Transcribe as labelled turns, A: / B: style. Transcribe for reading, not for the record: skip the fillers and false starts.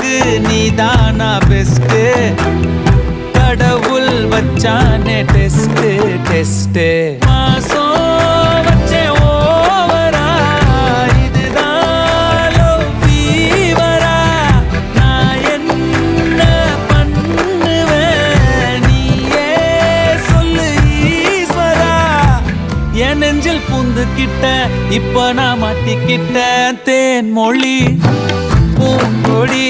A: எனக்கு நீதானா பெஸ்ட் கடவுள் வச்சானே test test மாசம் வச்சே ஓவரா இதுதான் லவ் ஃபீவரா நான் என்ன பண்ணுவேன் நீயே சொல்லு ஈஸ்வரா என் நெஞ்சில் புந்துக்கிட்ட இப்ப நான் மாட்டிக்கிட்ட தேன் மொழி பூங்கொடி